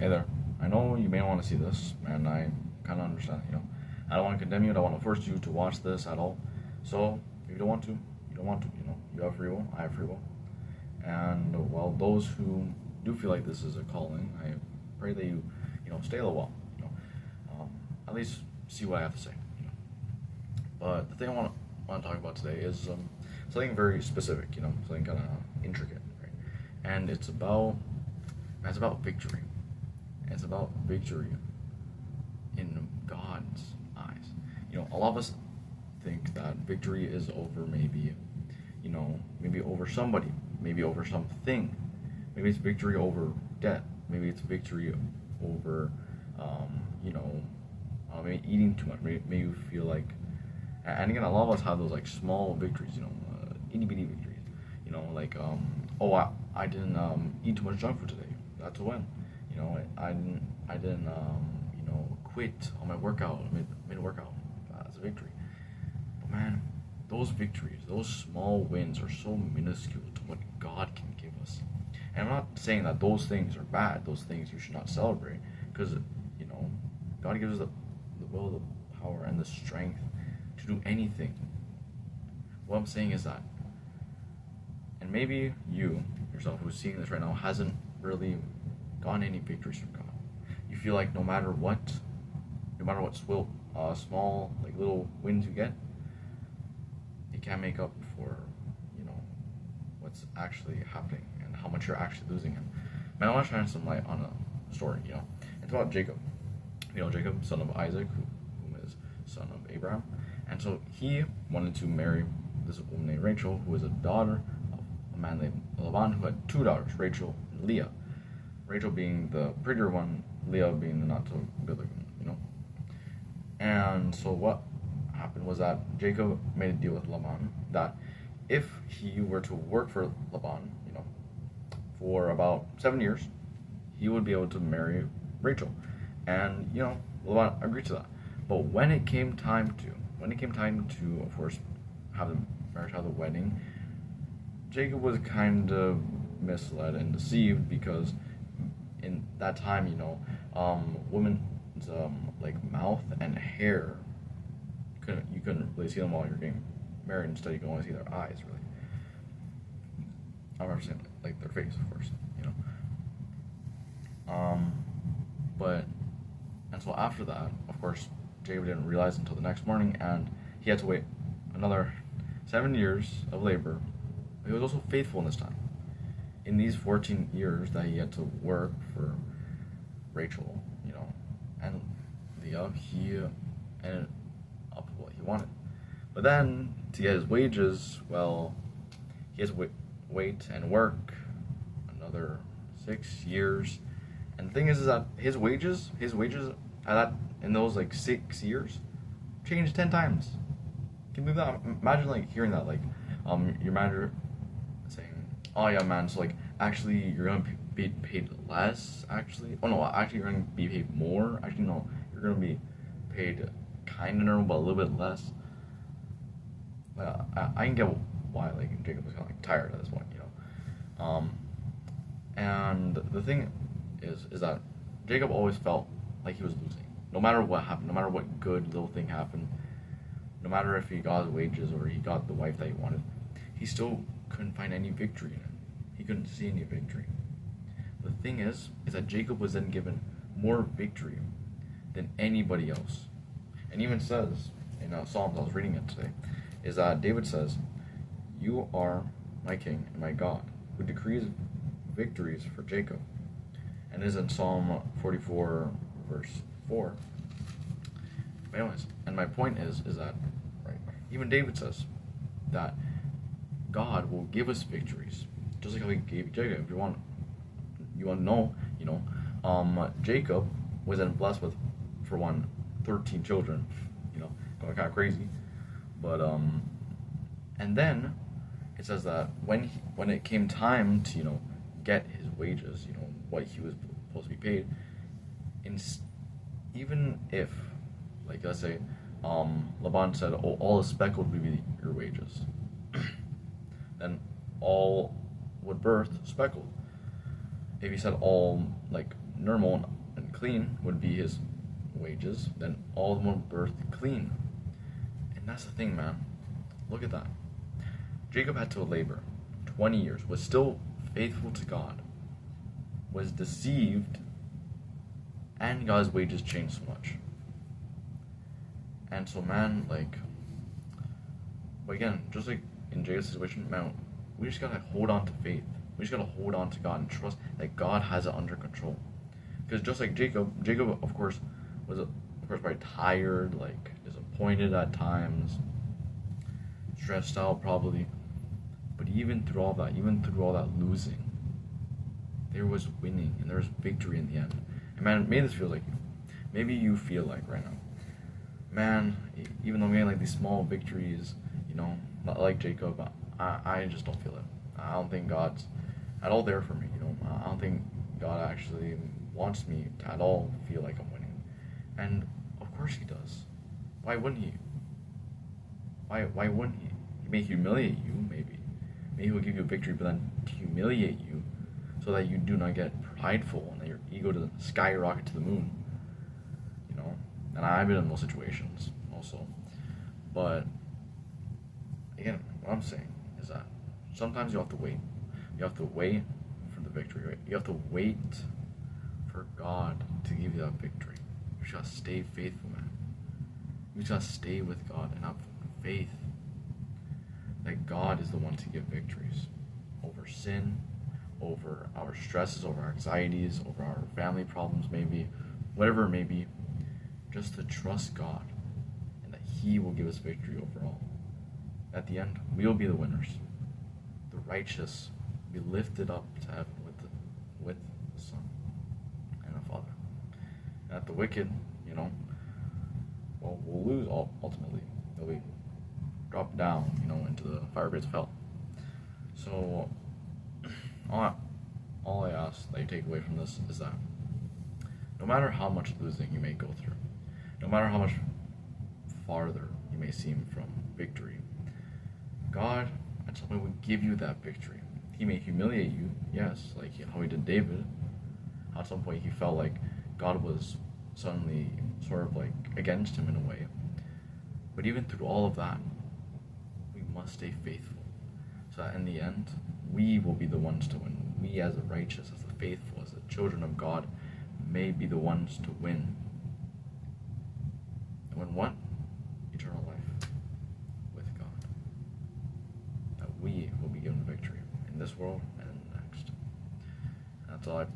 Hey there. I know you may want to see this, and I kind of understand. I don't want to condemn you. I don't want to force you to watch this at all. So if you don't want to, you don't want to. You have free will. I have free will. And well, those who do feel like this is a calling, I pray that you stay a little while. At least see what I have to say. But the thing I want to talk about today is something very specific. Something kind of intricate, right? And it's about victory. It's about victory in God's eyes. A lot of us think that victory is over maybe over somebody, maybe over something. Maybe it's victory over death. Maybe it's victory over, maybe eating too much. Maybe you feel like, and again, a lot of us have those like small victories, itty bitty victories. Oh, I didn't eat too much junk food today. That's a win. I didn't quit on my workout mid workout. That's a victory. But man, those victories, those small wins are so minuscule to what God can give us. And I'm not saying that those things are bad. Those things you should not celebrate, because God gives us the will, the power, and the strength to do anything. What I'm saying is that, and maybe you yourself who's seeing this right now hasn't really gotten any victories from God. You feel like no matter what small like little wins you get, it can't make up for what's actually happening and how much you're actually losing. And man, I want to shine some light on a story. It's about Jacob. Jacob, son of Isaac, who is son of Abraham. And so he wanted to marry this woman named Rachel, who was a daughter of a man named Laban, who had two daughters, Rachel and Leah. Rachel being the prettier one, Leah being the not so good looking one. And so what happened was that Jacob made a deal with Laban that if he were to work for Laban, for about 7 years, he would be able to marry Rachel. And Laban agreed to that. But when it came time to, of course, have the marriage, have the wedding, Jacob was kind of misled and deceived, because in that time, women's like mouth and hair, you couldn't really see them while you're getting married. Instead, you can only see their eyes, really. I'm not saying like their face, of course, But and so after that, of course, Jacob didn't realize until the next morning, and he had to wait another 7 years of labor. He was also faithful in this time. In these 14 years that he had to work for Rachel, and Leah, he ended up with what he wanted. But then, to get his wages, well, he has to wait and work another 6 years. And the thing is that his wages in those like 6 years changed 10 times. Can you believe that? Imagine like hearing that, like your manager saying, "Oh yeah, man, so like actually you're gonna be paid less. Actually, oh no, actually you're gonna be paid more. Actually no, you're gonna be paid kind of normal, but a little bit less." I can get why like Jacob was kind of like tired at this point, And the thing is that Jacob always felt like he was losing, no matter what happened, no matter what good little thing happened, no matter if he got his wages or he got the wife that he wanted, he still couldn't find any victory in it. He couldn't see any victory. The thing is that Jacob was then given more victory than anybody else. And even says in Psalms, I was reading it today, is that David says, "You are my king and my God, who decrees victories for Jacob." And it is in Psalm 44, verse 4. But anyways, and my point is that, right, even David says that God will give us victories, just like how he gave Jacob. If you want to know, Jacob was then blessed with, for one, 13 children, going kind of crazy. But and then it says that when it came time to get his wages, what he was supposed to be paid, even if, like, let's say Laban said, "Oh, all the speckled would be your wages," then all would birth speckled. If he said all like normal and clean would be his wages, then all of them were birthed clean. And that's the thing, man. Look at that. Jacob had to labor 20 years, was still faithful to God, was deceived, and got his wages changed so much. And so, man, like, but again, just like in Jacob's situation, man, we just gotta hold on to faith. We just gotta hold on to God and trust that God has it under control. Because just like Jacob, of course, was probably tired, like disappointed at times, stressed out probably. But even through all that losing, there was winning and there was victory in the end. And man, maybe this feels like you. Maybe you feel like right now, man, even though we had like these small victories, not like Jacob, I just don't feel it. I don't think God's at all there for me. I don't think God actually wants me to at all feel like I'm winning. And of course He does. Why wouldn't He? Why wouldn't He? He may humiliate you, maybe. Maybe He'll give you a victory, but then to humiliate you, so that you do not get prideful and that your ego doesn't skyrocket to the moon. And I've been in those situations also. But again, what I'm saying is that sometimes you have to wait. You have to wait for the victory. Right? You have to wait for God to give you that victory. You just gotta stay faithful, man. You just gotta stay with God and have faith that God is the one to give victories over sin, over our stresses, over our anxieties, over our family problems, maybe, whatever it may be. Just to trust God and that He will give us victory overall. At the end, we will be the winners. The righteous will be lifted up to heaven with the Son and the Father. And at the wicked, we'll lose ultimately. They'll be dropped down, into the fire pits of hell. So, all I ask that you take away from this is that no matter how much losing you may go through, no matter how much farther you may seem from victory, God at some point will give you that victory. He may humiliate you, yes, like how He did David. At some point he felt like God was suddenly sort of like against him in a way. But even through all of that, we must stay faithful, so that in the end, we will be the ones to win. We as the righteous, as the faithful, as the children of God, may be the ones to win. And when what? Eternal life with God. That we will be given victory in this world and in the next. And that's all I